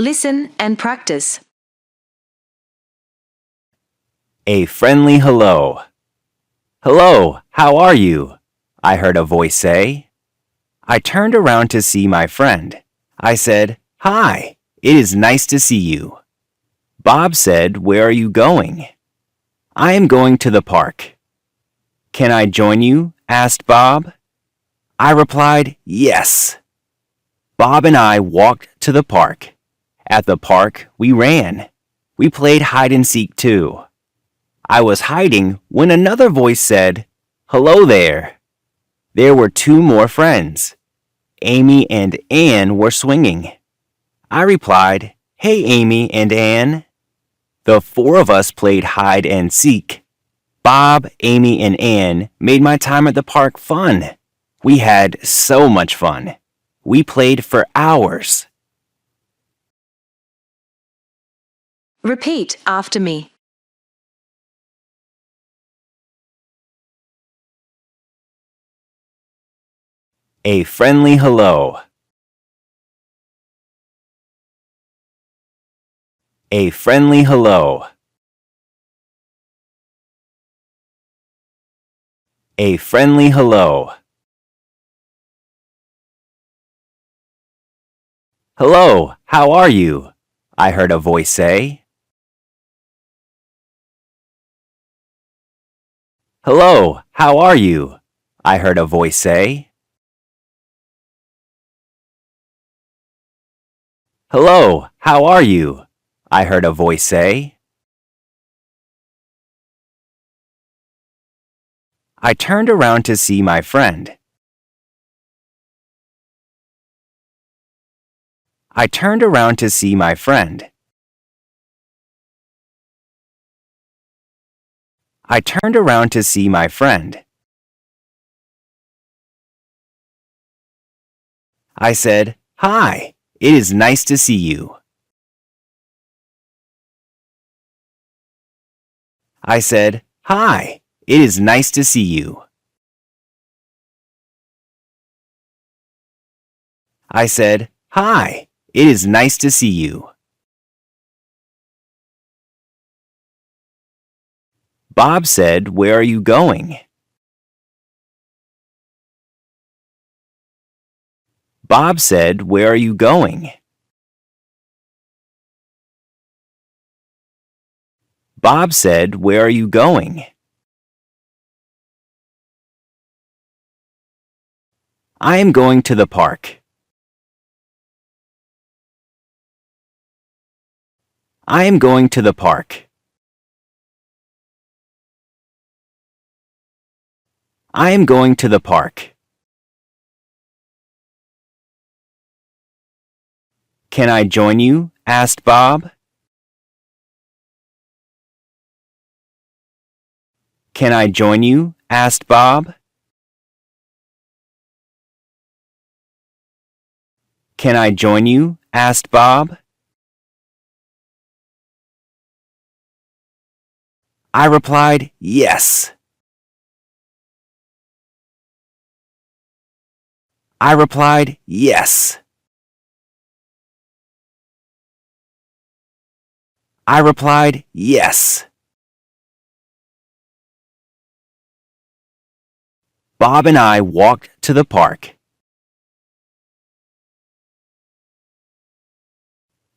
Listen and practice. A friendly hello. Hello, how are you? I heard a voice say. I turned around to see my friend. I said, Hi, it is nice to see you. Bob said, Where are you going? I am going to the park. Can I join you? Asked Bob. I replied, Yes. Bob and I walked to the park. At the park, we ran. We played hide and seek too. I was hiding when another voice said, Hello there. There were two more friends. Amy and Ann were swinging. I replied, Hey, Amy and Ann. The four of us played hide and seek. Bob, Amy, and Ann made my time at the park fun. We had so much fun. We played for hours. Repeat after me. A friendly hello. A friendly hello. A friendly hello. Hello, how are you? I heard a voice say. Hello, how are you? I heard a voice say. Hello, how are you? I heard a voice say. I turned around to see my friend. I turned around to see my friend. I turned around to see my friend. I said, Hi, it is nice to see you. I said, Hi, it is nice to see you. I said, Hi, it is nice to see you. Bob said, Where are you going? Bob said, Where are you going? Bob said, Where are you going? I am going to the park. I am going to the park. I am going to the park. Can I join you? Asked Bob. Can I join you? Asked Bob. Can I join you? Asked Bob. I replied, Yes. I replied, Yes. I replied, Yes. Bob and I walked to the park.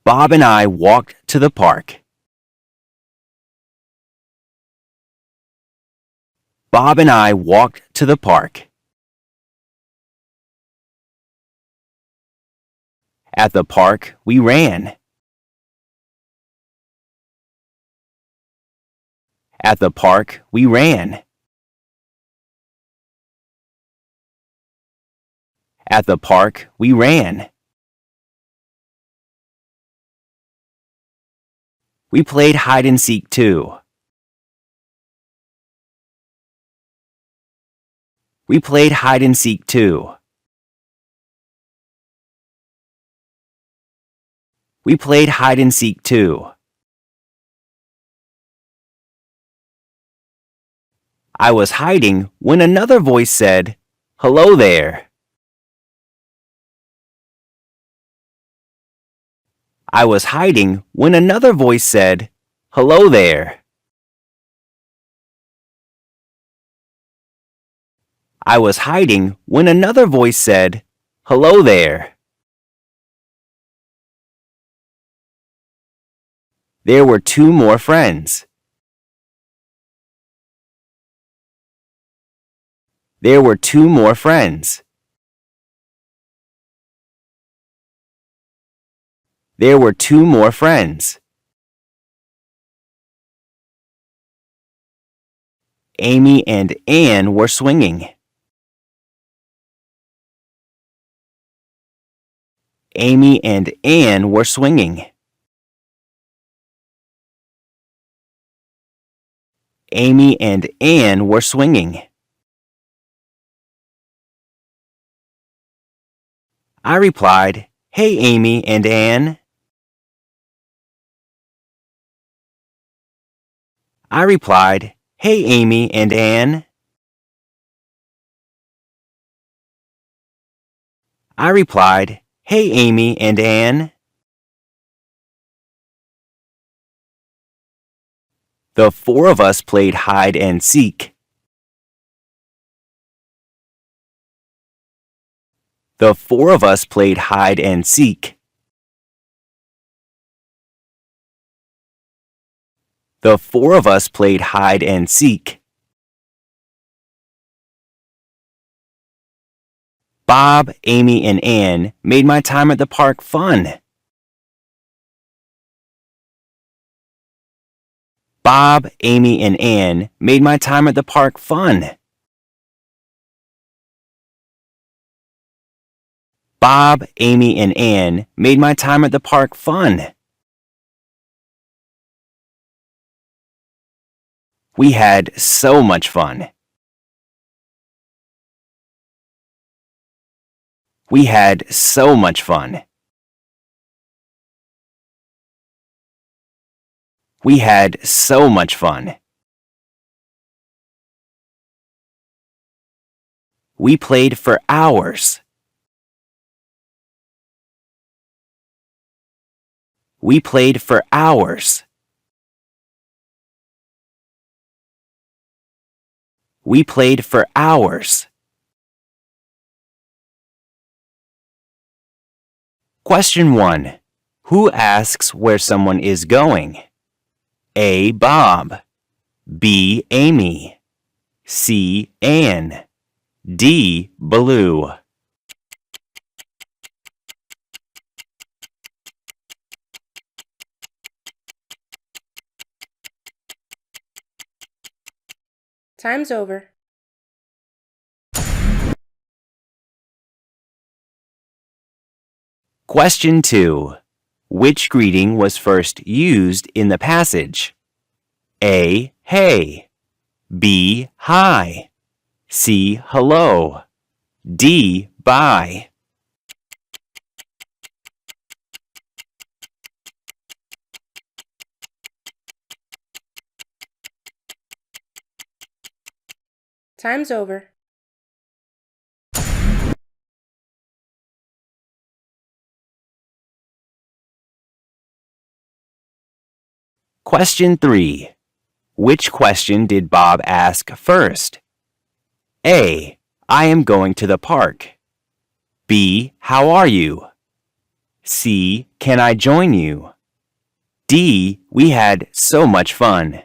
Bob and I walked to the park. Bob and I walked to the park. At the park, we ran. At the park, we ran. At the park, we ran. We played hide and seek too. We played hide and seek too. We played hide and seek too. I was hiding when another voice said, Hello there. I was hiding when another voice said, "Hello there." I was hiding when another voice said, "Hello there." There were two more friends. There were two more friends. There were two more friends. Amy and Anne were swinging. Amy and Anne were swinging. Amy and Anne were swinging. I replied, "Hey, Amy and Anne." I replied, "Hey, Amy and Anne." I replied, "Hey, Amy and Anne." The four of us played hide and seek. The four of us played hide and seek. The four of us played hide and seek. Bob, Amy, and Anne made my time at the park fun. Bob, Amy, and Anne made my time at the park fun. Bob, Amy, and Anne made my time at the park fun. We had so much fun. We had so much fun. We had so much fun. We played for hours. We played for hours. We played for hours. Question 1. Who asks where someone is going? A. Bob. B. Amy. C. Anne. D. Baloo. Time's over. Question 2. Which greeting was first used in the passage? A. Hey. B. Hi. C. Hello. D. Bye. Time's over. Question 3. Which question did Bob ask first? A. I am going to the park. B. How are you? C. Can I join you? D. We had so much fun.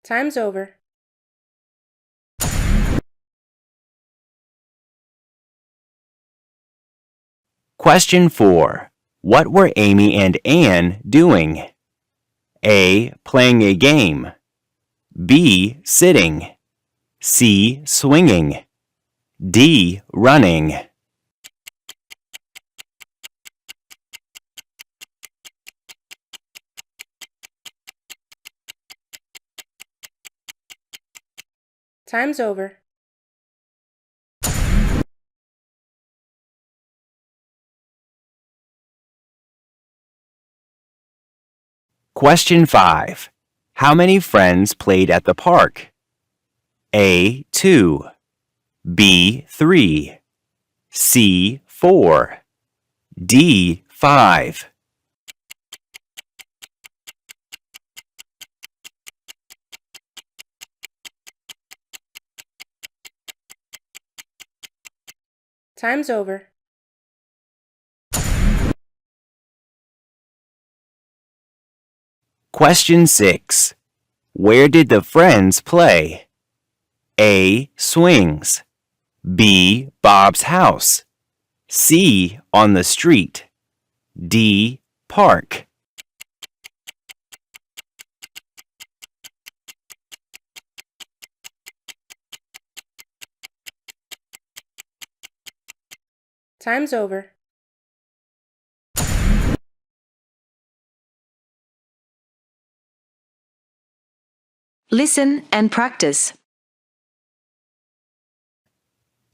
Time's over. Question 4. What were Amy and Anne doing? A. Playing a game. B. Sitting. C. Swinging. D. Running. Time's over. Question 5. How many friends played at the park? A. 2. B. 3. C. 4. D. 5. Time's over. Question 6. Where did the friends play? A. Swings. B. Bob's house. C. On the street. D. Park. Time's over. Listen and practice.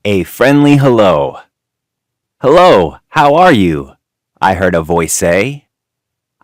A friendly hello. Hello, how are you? I heard a voice say.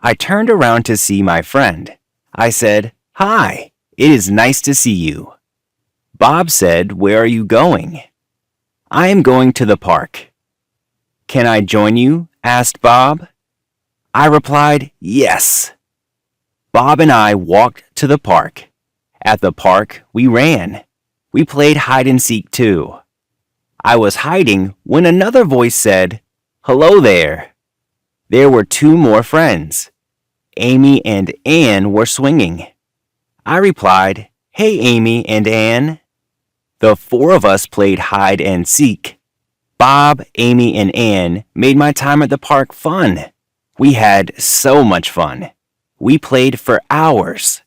I turned around to see my friend. I said, Hi, it is nice to see you. Bob said, Where are you going? I am going to the park. Can I join you? Asked Bob. I replied, Yes. Bob and I walked to the park. At the park, we ran. We played hide and seek too. I was hiding when another voice said, Hello there. There were 2 more friends. Amy and Ann were swinging. I replied, Hey, Amy and Ann. The 4 of us played hide and seek. Bob, Amy, and Ann made my time at the park fun. We had so much fun. We played for hours.